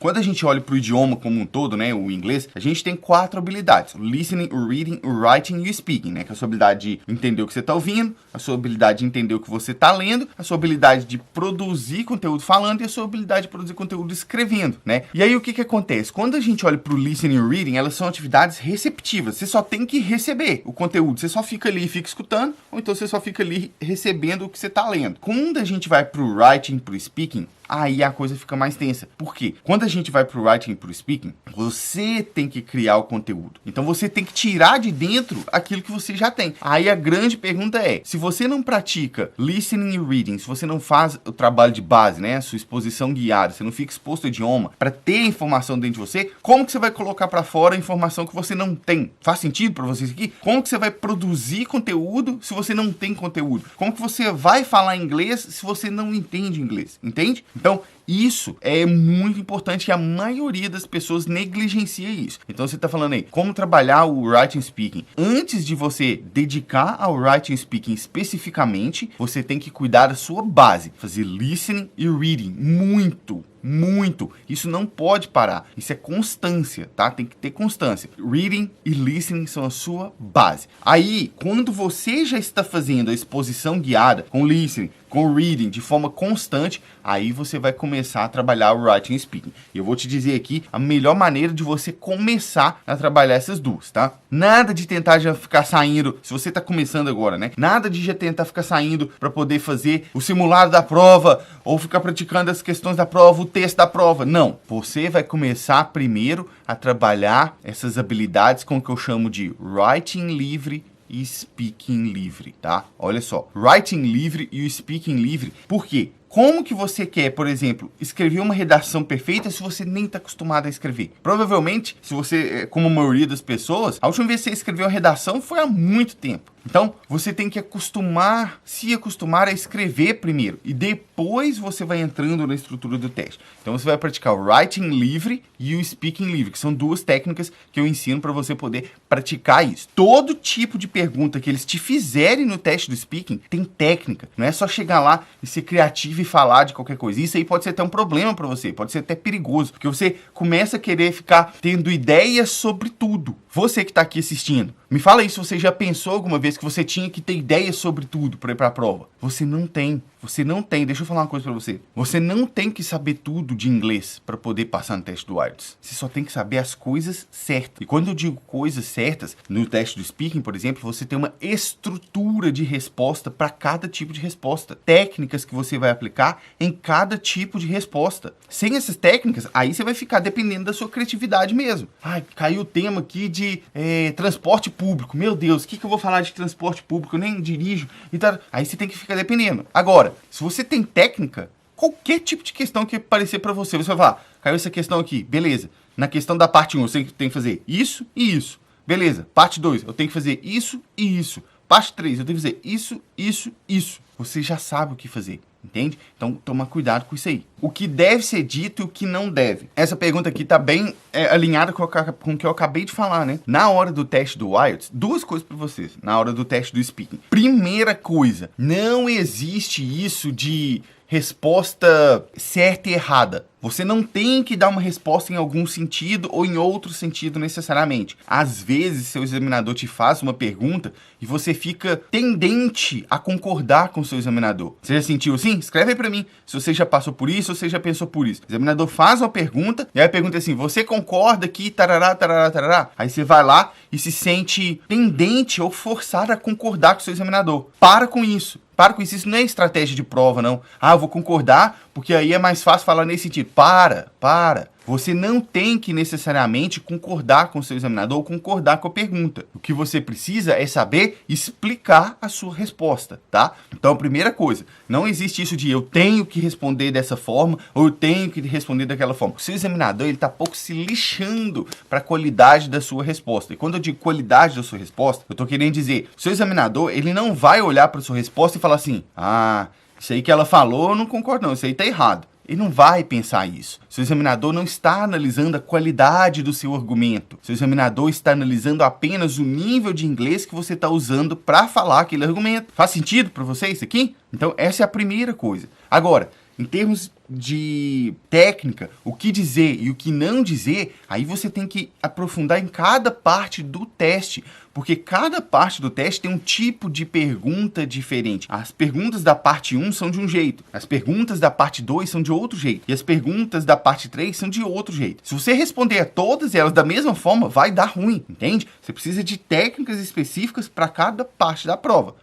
Quando a gente olha para o idioma como um todo, né, o inglês, a gente tem 4 habilidades: o listening, o reading, o writing e o speaking, né, que é a sua habilidade de entender o que você está ouvindo, a sua habilidade de entender o que você está lendo, a sua habilidade de produzir conteúdo falando e a sua habilidade de produzir conteúdo escrevendo, né? E aí o que acontece? Quando a gente olha para o listening e o reading, elas são atividades receptivas. Você só tem que receber o conteúdo, você só fica ali e fica escutando, ou então você só fica ali recebendo o que você está lendo. Quando a gente vai para o writing, para o speaking, aí a coisa fica mais tensa. Por quê? Quando a gente vai pro writing e pro speaking, você tem que criar o conteúdo. Então você tem que tirar de dentro aquilo que você já tem. Aí a grande pergunta é, se você não pratica listening e reading, se você não faz o trabalho de base, né, a sua exposição guiada, você não fica exposto ao idioma para ter informação dentro de você, como que você vai colocar para fora a informação que você não tem? Faz sentido para vocês aqui? Como que você vai produzir conteúdo se você não tem conteúdo? Como que você vai falar inglês se você não entende inglês? Entende? Então, isso é muito importante e a maioria das pessoas negligencia isso. Então você está falando aí, como trabalhar o writing speaking. Antes de você dedicar ao writing speaking especificamente, você tem que cuidar da sua base. Fazer listening e reading. Muito. Isso não pode parar. Isso é constância, tá? Tem que ter constância. Reading e listening são a sua base. Aí, quando você já está fazendo a exposição guiada com listening, com reading de forma constante, aí você vai começar a trabalhar o writing e speaking. E eu vou te dizer aqui a melhor maneira de você começar a trabalhar essas duas, tá? Nada de tentar já ficar saindo, se você está começando agora, né? Nada de já tentar ficar saindo para poder fazer o simulado da prova ou ficar praticando as questões da prova, o texto da prova. Não. Você vai começar primeiro a trabalhar essas habilidades com o que eu chamo de writing livre e speaking livre, tá? Olha só, writing livre e o speaking livre. Por quê? Como que você quer, por exemplo, escrever uma redação perfeita se você nem está acostumado a escrever? Provavelmente, se você, como a maioria das pessoas, a última vez que você escreveu uma redação foi há muito tempo. Então, você tem que se acostumar a escrever primeiro e depois você vai entrando na estrutura do teste. Então, você vai praticar o writing livre e o speaking livre, que são duas técnicas que eu ensino para você poder praticar isso. Todo tipo de pergunta que eles te fizerem no teste do speaking tem técnica. Não é só chegar lá e ser criativo e falar de qualquer coisa. Isso aí pode ser até um problema para você, pode ser até perigoso, porque você começa a querer ficar tendo ideias sobre tudo. Você que está aqui assistindo, me fala aí se você já pensou alguma vez que você tinha que ter ideias sobre tudo para ir para a prova. Você não tem. Deixa eu falar uma coisa para você. Você não tem que saber tudo de inglês para poder passar no teste do IELTS. Você só tem que saber as coisas certas. E quando eu digo coisas certas, no teste do speaking, por exemplo, você tem uma estrutura de resposta para cada tipo de resposta. Técnicas que você vai aplicar em cada tipo de resposta. Sem essas técnicas, aí você vai ficar dependendo da sua criatividade mesmo. Ai, caiu o tema aqui de transporte público. Meu Deus, o que eu vou falar de transporte público? Eu nem dirijo. E tal. Aí você tem que ficar dependendo. Agora, se você tem técnica, qualquer tipo de questão que aparecer para você, você vai falar, caiu essa questão aqui, beleza. Na questão da parte 1, você tem que fazer isso e isso. Beleza. Parte 2, eu tenho que fazer isso e isso. Parte 3, eu tenho que fazer isso, isso, isso. Você já sabe o que fazer. Entende? Então, toma cuidado com isso aí. O que deve ser dito e o que não deve. Essa pergunta aqui tá bem alinhada com o que eu acabei de falar, né? Na hora do teste do IELTS, duas coisas para vocês. Na hora do teste do speaking. Primeira coisa, não existe isso de resposta certa e errada. Você não tem que dar uma resposta em algum sentido ou em outro sentido necessariamente. Às vezes, seu examinador te faz uma pergunta e você fica tendente a concordar com o seu examinador. Você já sentiu assim? Escreve aí pra mim se você já passou por isso ou você já pensou por isso. O examinador faz uma pergunta e aí a pergunta é assim, você concorda que tarará, tarará, tarará? Aí você vai lá e se sente tendente ou forçado a concordar com o seu examinador. Para com isso. Isso não é estratégia de prova, não. Ah, eu vou concordar, porque aí é mais fácil falar nesse sentido. Para. Você não tem que necessariamente concordar com o seu examinador ou concordar com a pergunta. O que você precisa é saber explicar a sua resposta, tá? Então, a primeira coisa, não existe isso de eu tenho que responder dessa forma ou eu tenho que responder daquela forma. O seu examinador, ele tá pouco se lixando para a qualidade da sua resposta. E quando eu digo qualidade da sua resposta, eu tô querendo dizer, o seu examinador, ele não vai olhar para a sua resposta e falar assim, isso aí que ela falou, eu não concordo não, isso aí tá errado. Ele não vai pensar isso. Seu examinador não está analisando a qualidade do seu argumento. Seu examinador está analisando apenas o nível de inglês que você está usando para falar aquele argumento. Faz sentido para você isso aqui? Então, essa é a primeira coisa. Agora, Em termos de técnica, o que dizer e o que não dizer, aí você tem que aprofundar em cada parte do teste, porque cada parte do teste tem um tipo de pergunta diferente. As perguntas da parte 1 são de um jeito, as perguntas da parte 2 são de outro jeito, e as perguntas da parte 3 são de outro jeito. Se você responder a todas elas da mesma forma, vai dar ruim, entende? Você precisa de técnicas específicas para cada parte da prova.